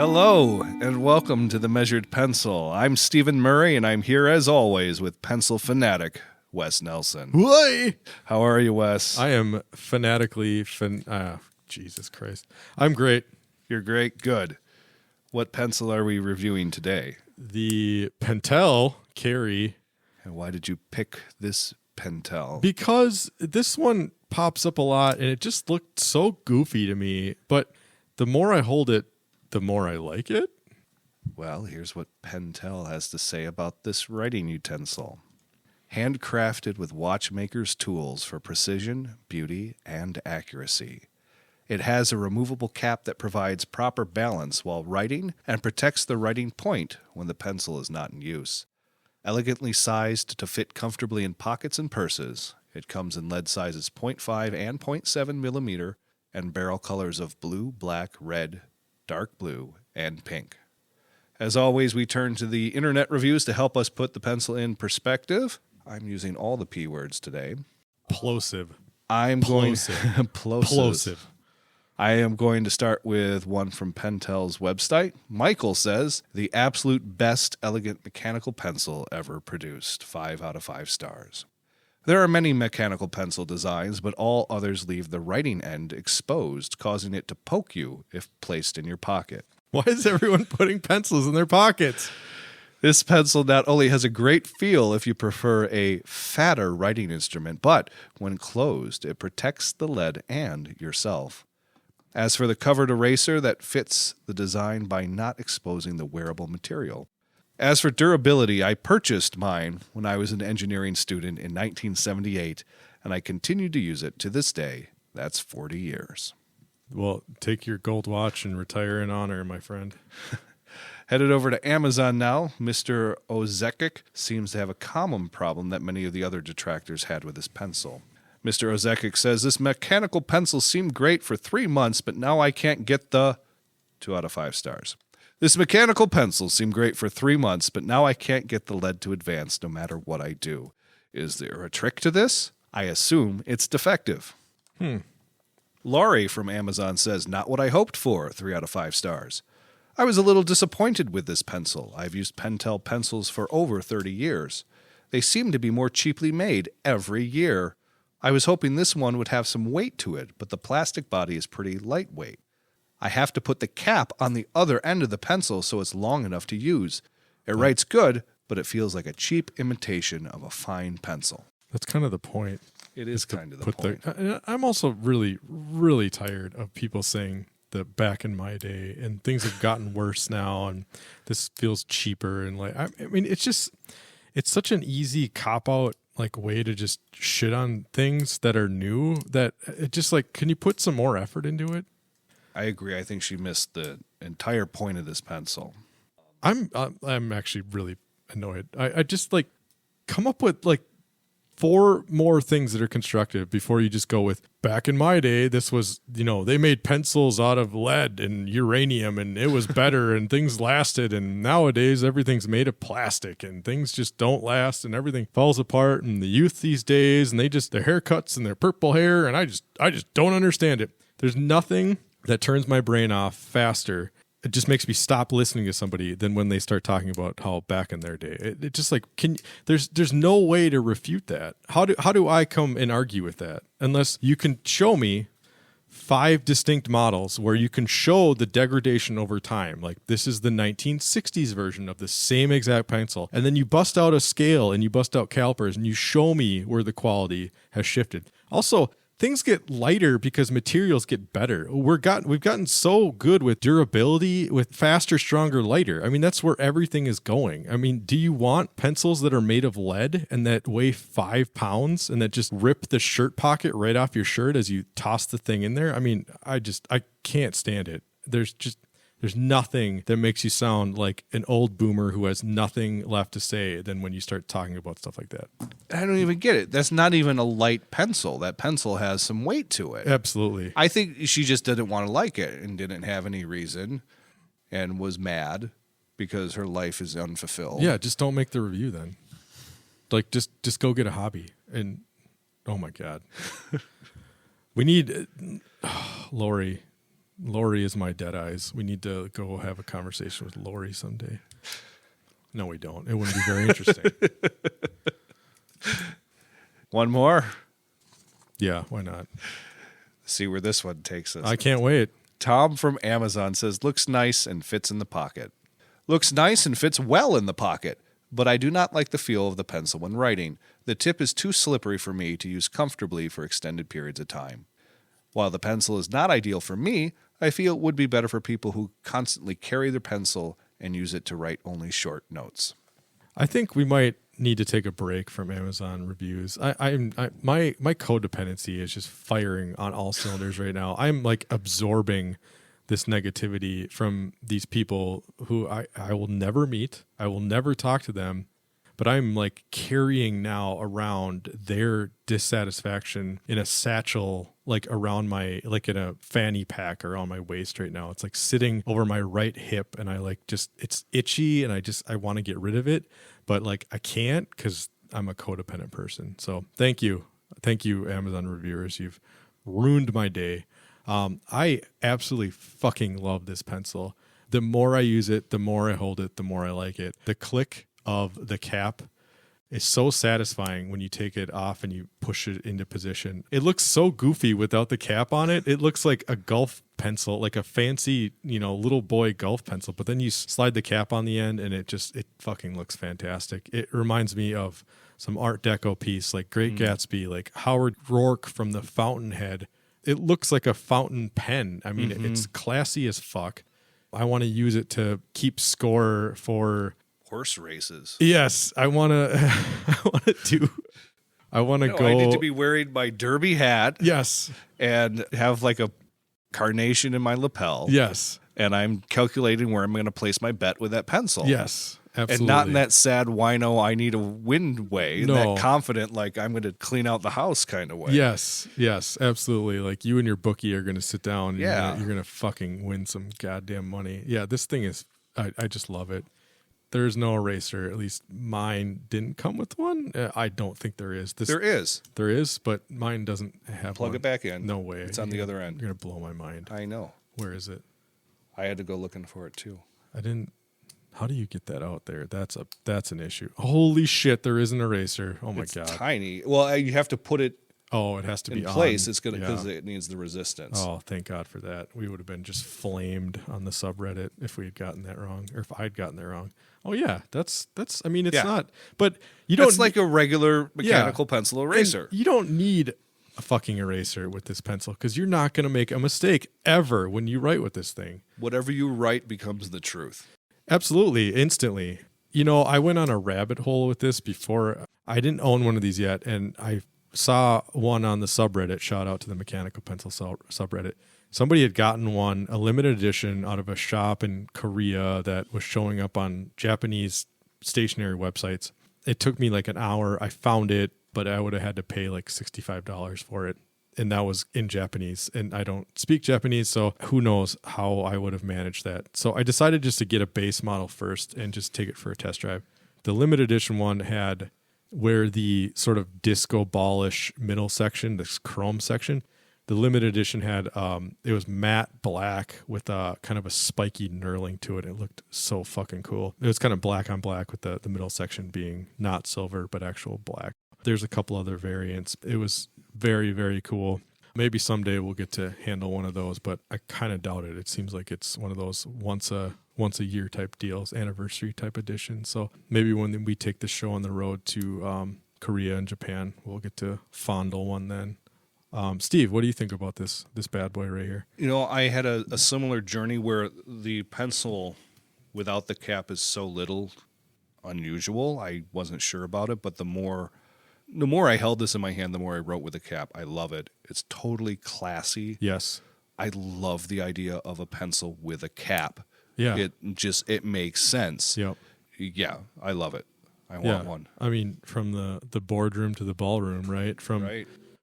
Hello, and welcome to The Measured Pencil. I'm Stephen Murray, and I'm here as always with pencil fanatic Wes Nelson. Why? How are you, Wes? I am fanatically Jesus Christ. I'm great. You're great. Good. What pencil are we reviewing today? The Pentel Kerry. And why did you pick this Pentel? Because this one pops up a lot, and it just looked so goofy to me. But the more I hold it, the more I like it. Well, here's what Pentel has to say about this writing utensil. Handcrafted with watchmaker's tools for precision, beauty, and accuracy. It has a removable cap that provides proper balance while writing and protects the writing point when the pencil is not in use. Elegantly sized to fit comfortably in pockets and purses, it comes in lead sizes 0.5 and 0.7 millimeter and barrel colors of blue, black, red, dark blue, and pink. As always, we turn to the internet reviews to help us put the pencil in perspective. I'm using all the P words today. Plosive. Plosive. I am going to start with one from Pentel's website. Michael says, the absolute best elegant mechanical pencil ever produced. 5 out of 5 stars. There are many mechanical pencil designs, but all others leave the writing end exposed, causing it to poke you if placed in your pocket. Why is everyone putting pencils in their pockets? This pencil not only has a great feel if you prefer a fatter writing instrument, but when closed, it protects the lead and yourself. As for the covered eraser, that fits the design by not exposing the wearable material. As for durability, I purchased mine when I was an engineering student in 1978, and I continue to use it to this day. That's 40 years. Well, take your gold watch and retire in honor, my friend. Headed over to Amazon now, Mr. Ozekic seems to have a common problem that many of the other detractors had with his pencil. Mr. Ozekic says, this mechanical pencil seemed great for 3 months, but now I can't get the 2 out of 5 stars. This mechanical pencil seemed great for 3 months, but now I can't get the lead to advance no matter what I do. Is there a trick to this? I assume it's defective. Laurie from Amazon says, not what I hoped for, 3 out of 5 stars. I was a little disappointed with this pencil. I've used Pentel pencils for over 30 years. They seem to be more cheaply made every year. I was hoping this one would have some weight to it, but the plastic body is pretty lightweight. I have to put the cap on the other end of the pencil so it's long enough to use. It writes good, but it feels like a cheap imitation of a fine pencil. That's kind of the point. It is kind of the point. I'm also really, really tired of people saying that back in my day and things have gotten worse now and this feels cheaper. And like, I mean, it's such an easy cop-out way to just shit on things that are new that it just can you put some more effort into it? I agree. I think she missed the entire point of this pencil. I'm actually really annoyed. I just come up with 4 more things that are constructive before you just go with, back in my day, this was, they made pencils out of lead and uranium and it was better and things lasted. And nowadays everything's made of plastic and things just don't last and everything falls apart. And the youth these days, and their haircuts and their purple hair. And I just don't understand it. There's nothing that turns my brain off faster. It just makes me stop listening to somebody than when they start talking about how back in their day. It just there's no way to refute that. How do I come and argue with that? Unless you can show me 5 distinct models where you can show the degradation over time. Like, this is the 1960s version of the same exact pencil. And then you bust out a scale and you bust out calipers and you show me where the quality has shifted. Also, things get lighter because materials get better. We've gotten so good with durability, with faster, stronger, lighter. I mean, that's where everything is going. I mean, do you want pencils that are made of lead and that weigh 5 pounds and that just rip the shirt pocket right off your shirt as you toss the thing in there? I mean, I can't stand it. There's nothing that makes you sound like an old boomer who has nothing left to say than when you start talking about stuff like that. I don't even get it. That's not even a light pencil. That pencil has some weight to it. Absolutely. I think she just didn't want to like it and didn't have any reason and was mad because her life is unfulfilled. Yeah, just don't make the review then. Just go get a hobby. And oh my God. We need Lori. Lori is my dead eyes. We need to go have a conversation with Lori someday. No, we don't. It wouldn't be very interesting. One more. Yeah, why not? See where this one takes us. I can't wait. Tom from Amazon says, looks nice and fits in the pocket. Looks nice and fits well in the pocket, but I do not like the feel of the pencil when writing. The tip is too slippery for me to use comfortably for extended periods of time. While the pencil is not ideal for me, I feel it would be better for people who constantly carry their pencil and use it to write only short notes. I think we might need to take a break from Amazon reviews. My codependency is just firing on all cylinders right now. I'm like absorbing this negativity from these people who I will never meet. I will never talk to them, but I'm like carrying now around their dissatisfaction in a satchel, like around my, like in a fanny pack around my waist right now. It's like sitting over my right hip, and I like just, it's itchy, and I want to get rid of it, but like I can't because I'm a codependent person. So thank you, Amazon reviewers. You've ruined my day. I absolutely fucking love this pencil. The more I use it, the more I hold it, the more I like it. The click of the cap is so satisfying when you take it off and you push it into position. It looks so goofy without the cap on it. It looks like a golf pencil, like a fancy, little boy golf pencil, but then you slide the cap on the end and it fucking looks fantastic. It reminds me of some Art Deco piece like Great Gatsby, like Howard Rourke from The Fountainhead. It looks like a fountain pen. I mean, it's classy as fuck. I want to use it to keep score for horse races. Yes, I want to go. I need to be wearing my derby hat. Yes. And have like a carnation in my lapel. Yes. And I'm calculating where I'm going to place my bet with that pencil. Yes. Absolutely. And not in that sad wino, I need a win way, No. that confident, like I'm going to clean out the house kind of way. Yes, absolutely. Like you and your bookie are going to sit down and Yeah. you're going to fucking win some goddamn money. Yeah, this thing is, I just love it. There's no eraser. At least mine didn't come with one. I don't think there is. There is. There is, but mine doesn't have Plug one. it back in. No way. It's on the other end. You're going to blow my mind. I know. Where is it? I had to go looking for it too. I didn't. How do you get that out there? That's an issue. Holy shit! There is an eraser. Oh my god! Tiny. Well, you have to put it. Oh, it has to be in place. on. It's gonna because it needs the resistance. Oh, thank God for that. We would have been just flamed on the subreddit if we had gotten that wrong, or if I'd gotten that wrong. Oh yeah, that's. I mean, it's not. But you don't. It's like a regular mechanical pencil eraser. And you don't need a fucking eraser with this pencil because you're not going to make a mistake ever when you write with this thing. Whatever you write becomes the truth. Absolutely, instantly. I went on a rabbit hole with this before. I didn't own one of these yet, and I saw one on the subreddit. Shout out to the mechanical pencil subreddit. Somebody had gotten one, a limited edition, out of a shop in Korea that was showing up on Japanese stationery websites. It took me like an hour. I found it, but I would have had to pay like $65 for it. And that was in Japanese, and I don't speak Japanese, so who knows how I would have managed that. So I decided just to get a base model first and just take it for a test drive. The limited edition one had where the sort of disco ballish middle section, this chrome section, the limited edition had, it was matte black with a kind of a spiky knurling to it. It looked so fucking cool. It was kind of black on black with the middle section being not silver, but actual black. There's a couple other variants. It was very, very cool. Maybe someday we'll get to handle one of those, but I kind of doubt it. It seems like it's one of those once a year type deals, anniversary type edition. So maybe when we take the show on the road to Korea and Japan, we'll get to fondle one then. Steve, what do you think about this bad boy right here? I had a similar journey where the pencil without the cap is so little unusual. I wasn't sure about it, but the more I held this in my hand, the more I wrote with a cap. I love it. It's totally classy. Yes. I love the idea of a pencil with a cap. Yeah. It makes sense. Yep. Yeah, I love it. I want one. I mean, from the boardroom to the ballroom, right?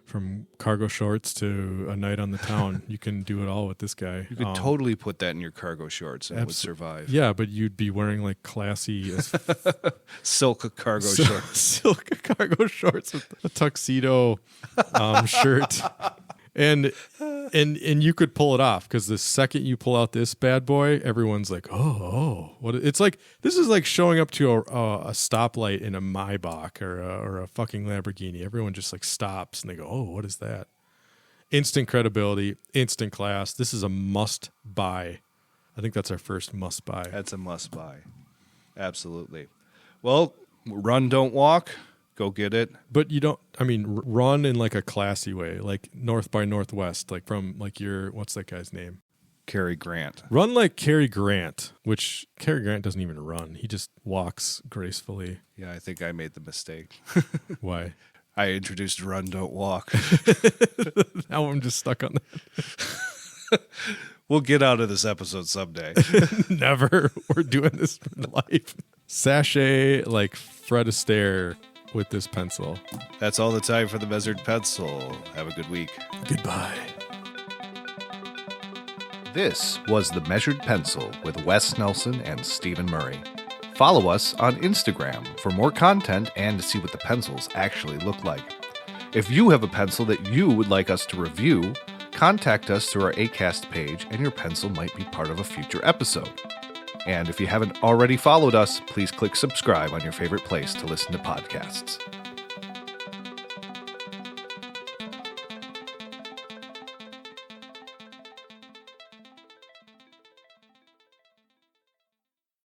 From cargo shorts to a night on the town, you can do it all with this guy. You could totally put that in your cargo shorts and it would survive. Yeah, but you'd be wearing like classy silk cargo shorts. Silk cargo shorts with a tuxedo shirt And you could pull it off because the second you pull out this bad boy, everyone's like, oh, what? It's like this is like showing up to a stoplight in a Maybach or a fucking Lamborghini. Everyone just like stops and they go, oh, what is that? Instant credibility, instant class. This is a must buy. I think that's our first must buy. That's a must buy. Absolutely. Well, run, don't walk. Go get it. But you don't, I mean, run in like a classy way, like North by Northwest, like from like what's that guy's name? Cary Grant. Run like Cary Grant, which Cary Grant doesn't even run. He just walks gracefully. Yeah, I think I made the mistake. Why? I introduced run, don't walk. Now I'm just stuck on that. We'll get out of this episode someday. Never. We're doing this for life. Sachet like Fred Astaire with this pencil. That's all the time for the Measured Pencil. Have a good week. Goodbye. This was the Measured Pencil with Wes Nelson and Stephen Murray. Follow us on Instagram for more content and to see what the pencils actually look like. If you have a pencil that you would like us to review, contact us through our Acast page and your pencil might be part of a future episode. And if you haven't already followed us, please click subscribe on your favorite place to listen to podcasts.